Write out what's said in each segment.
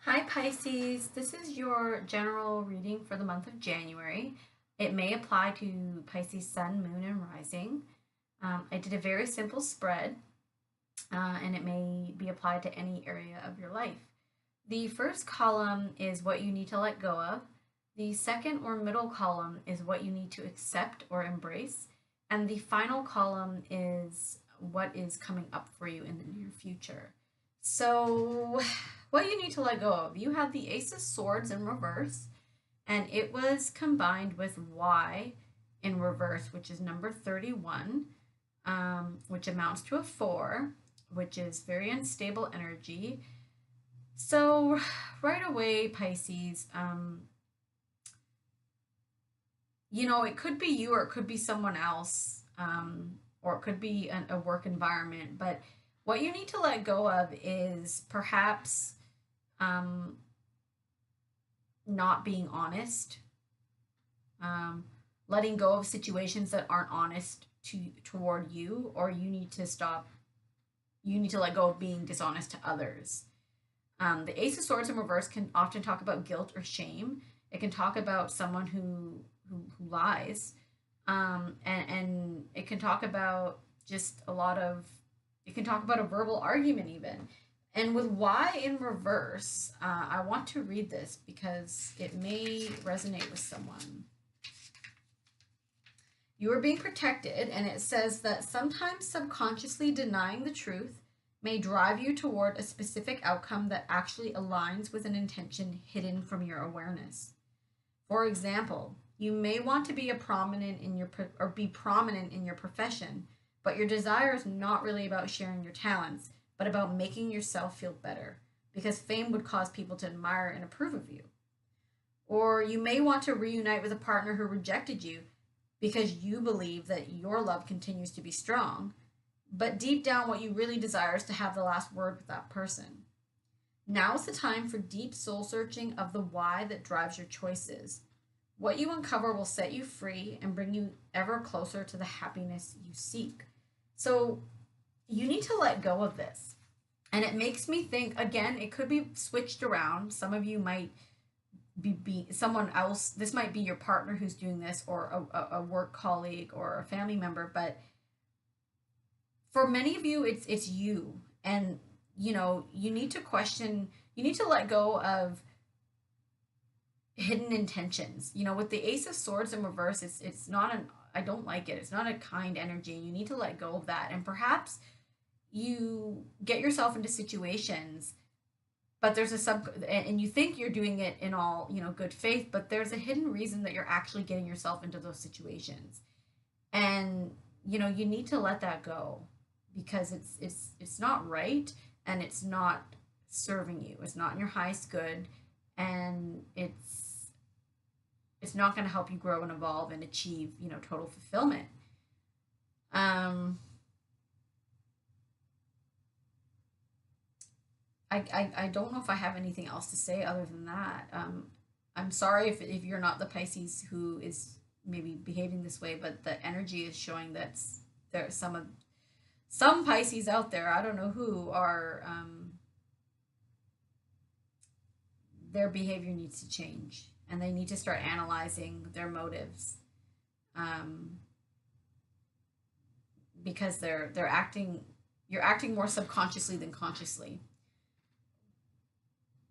Hi Pisces, this is your general reading for the month of January. It may apply to Pisces sun, moon, and rising. I did a very simple spread, and it may be applied to any area of your life. The first column is what you need to let go of. The second or middle column is what you need to accept or embrace. And the final column is what is coming up for you in the near future. So, what you need to let go of. You have the Ace of Swords in reverse, and it was combined with Y in reverse, which is number 31, which amounts to a 4, which is very unstable energy. So, right away, Pisces, it could be you or it could be someone else, or it could be a work environment, but what you need to let go of is perhaps um, not being honest, um, letting go of situations that aren't honest toward you, or you need to stop. You need to let go of being dishonest to others. The Ace of Swords in reverse can often talk about guilt or shame. It can talk about someone who lies, and it can talk about just a lot of. It can talk about a verbal argument even. And with Y in reverse, I want to read this because it may resonate with someone. You are being protected, and it says that sometimes subconsciously denying the truth may drive you toward a specific outcome that actually aligns with an intention hidden from your awareness. For example, you may want to be be prominent in your profession, but your desire is not really about sharing your talents, but about making yourself feel better, because fame would cause people to admire and approve of you. Or you may want to reunite with a partner who rejected you because you believe that your love continues to be strong, but deep down, what you really desire is to have the last word with that person. Now is the time for deep soul searching of the why that drives your choices. What you uncover will set you free and bring you ever closer to the happiness you seek. So, you need to let go of this. And it makes me think again, it could be switched around. Some of you might be someone else. This might be your partner who's doing this, or a work colleague, or a family member. But for many of you, it's you. And you need to question, you need to let go of hidden intentions. With the Ace of Swords in reverse, it's not an I don't like it. It's not a kind energy. You need to let go of that. And perhaps you get yourself into situations, but there's a and you think you're doing it in all, good faith, but there's a hidden reason that you're actually getting yourself into those situations. And you need to let that go, because it's not right, and it's not serving you. It's not in your highest good, and it's not going to help you grow and evolve and achieve, total fulfillment. Um, I don't know if I have anything else to say other than that. I'm sorry if you're not the Pisces who is maybe behaving this way, but the energy is showing that there are some Pisces out there. I don't know who are their behavior needs to change, and they need to start analyzing their motives, um, because they're acting you're acting more subconsciously than consciously.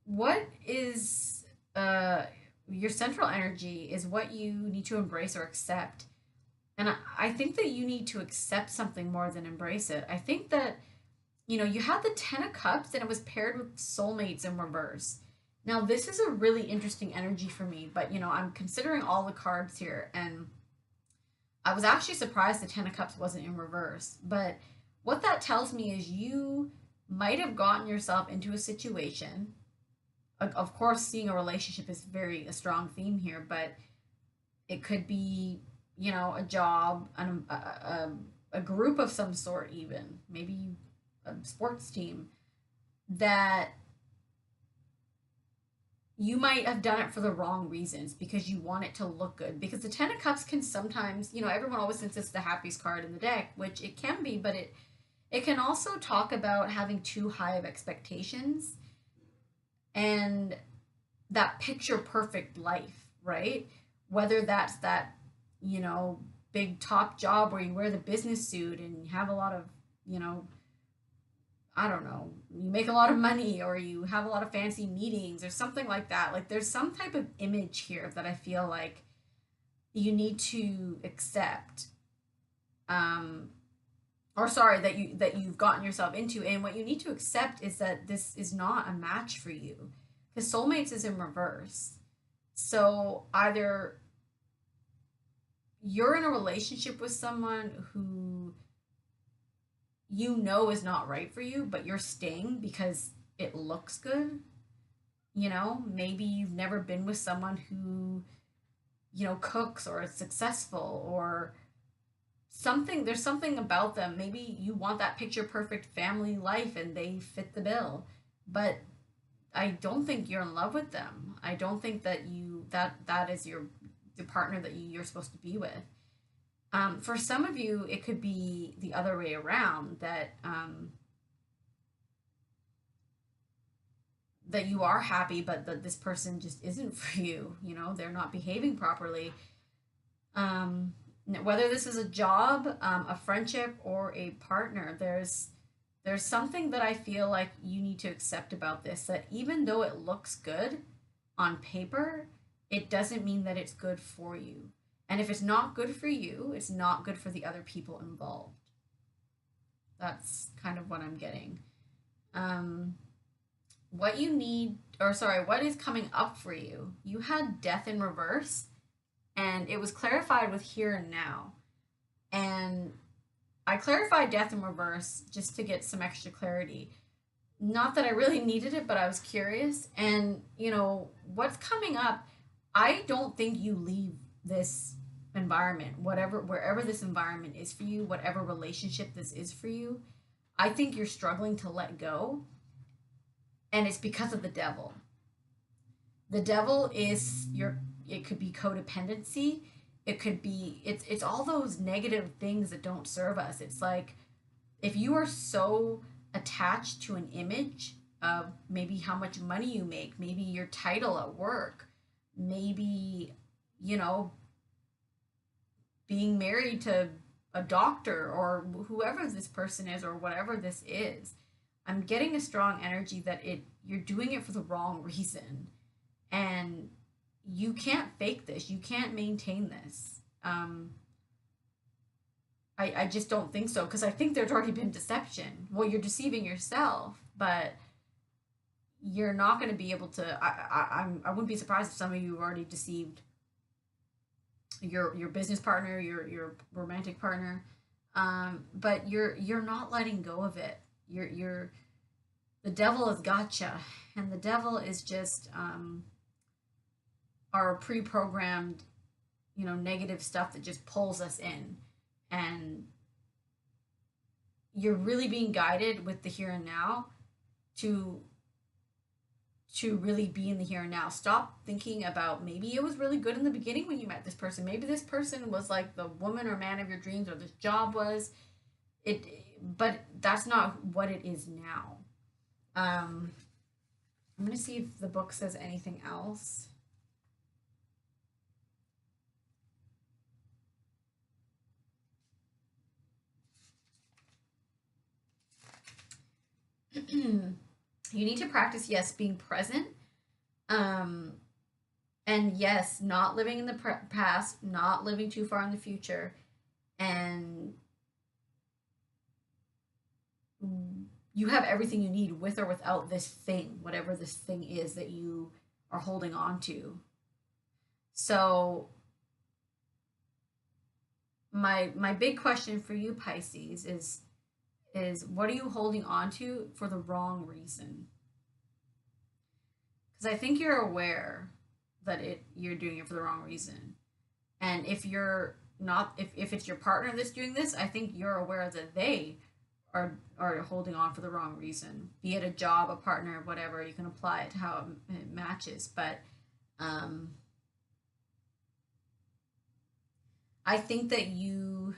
What is your central energy is what you need to embrace or accept. And I think that you need to accept something more than embrace it. I think that you had the 10 of Cups, and it was paired with soulmates in reverse. Now this is a really interesting energy for me, but I'm considering all the cards here, and I was actually surprised the 10 of Cups wasn't in reverse. But what that tells me is you might have gotten yourself into a situation. Of course, seeing a relationship is very a strong theme here, but it could be, a job, and a group of some sort, even maybe a sports team, that you might have done it for the wrong reasons because you want it to look good. Because the 10 of Cups can sometimes, everyone always thinks it's the happiest card in the deck, which it can be, but it can also talk about having too high of expectations, and that picture perfect life, right? Whether that's that, you know, big top job where you wear the business suit and you have a lot of, you know, I don't know, you make a lot of money or you have a lot of fancy meetings or something like that. Like there's some type of image here that I feel like you need to accept, um or sorry, that you've gotten yourself into, and what you need to accept is that this is not a match for you because soulmates is in reverse. So either you're in a relationship with someone who you know is not right for you, but you're staying because it looks good. You know, maybe you've never been with someone who, you know, cooks or is successful or something. There's something about them. Maybe you want that picture perfect family life and they fit the bill. But I don't think you're in love with them. I don't think that that is your the partner that you're supposed to be with. For some of you, it could be the other way around, that you are happy, but that this person just isn't for you. You know, they're not behaving properly. Um, Whether this is a job, a friendship, or a partner, there's something that I feel like you need to accept about this. That even though it looks good on paper, it doesn't mean that it's good for you. And if it's not good for you, it's not good for the other people involved. That's kind of what I'm getting. Um, what you need, or sorry, what is coming up for you? You had death in reverse, and it was clarified with here and now. And I clarified death in reverse just to get some extra clarity. Not that I really needed it, but I was curious. And, you know, what's coming up, I don't think you leave this environment, whatever, wherever this environment is for you, whatever relationship this is for you. I think you're struggling to let go, and it's because of the devil. The devil is your, it could be codependency, it could be, it's all those negative things that don't serve us. It's like if you are so attached to an image of maybe how much money you make, maybe your title at work, maybe, you know, being married to a doctor or whoever this person is or whatever this is, I'm getting a strong energy that it you're doing it for the wrong reason, and you can't fake this. You can't maintain this. I just don't think so because I think there's already been deception. Well, you're deceiving yourself, but you're not going to be able to. I wouldn't be surprised if some of you have already deceived your business partner, your romantic partner. But you're not letting go of it. You're the devil has gotcha, and the devil is just our pre-programmed, you know, negative stuff that just pulls us in, and you're really being guided with the here and now to really be in the here and now. Stop thinking about maybe it was really good in the beginning when you met this person. Maybe this person was like the woman or man of your dreams, or this job was it, but that's not what it is now. Um, I'm gonna see if the book says anything else. You need to practice, yes, being present. Um, and yes, not living in the past, not living too far in the future, and you have everything you need with or without this thing, whatever this thing is that you are holding on to. So my big question for you, Pisces, is what are you holding on to for the wrong reason? Because I think you're aware that you're doing it for the wrong reason. And if you're not, if it's your partner that's doing this, I think you're aware that they are holding on for the wrong reason. Be it a job, a partner, whatever, you can apply it to how it matches. But um, I think that you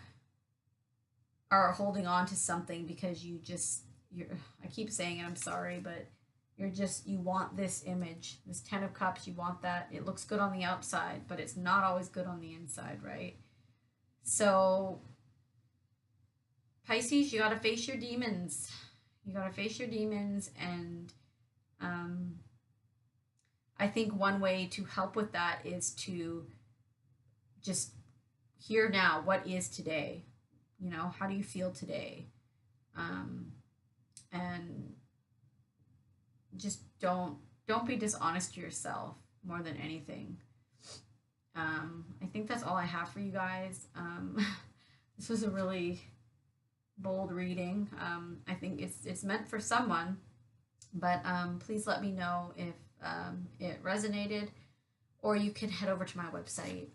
are holding on to something because you're, I keep saying it, I'm sorry, but You want this image, this 10 of cups, you want that. It looks good on the outside, but it's not always good on the inside, right? So Pisces, you got to face your demons. You got to face your demons. And um, I think one way to help with that is to just here now, what is today? You know, how do you feel today? And just don't be dishonest to yourself more than anything. I think that's all I have for you guys. This was a really bold reading. I think it's meant for someone, but please let me know if it resonated, or you can head over to my website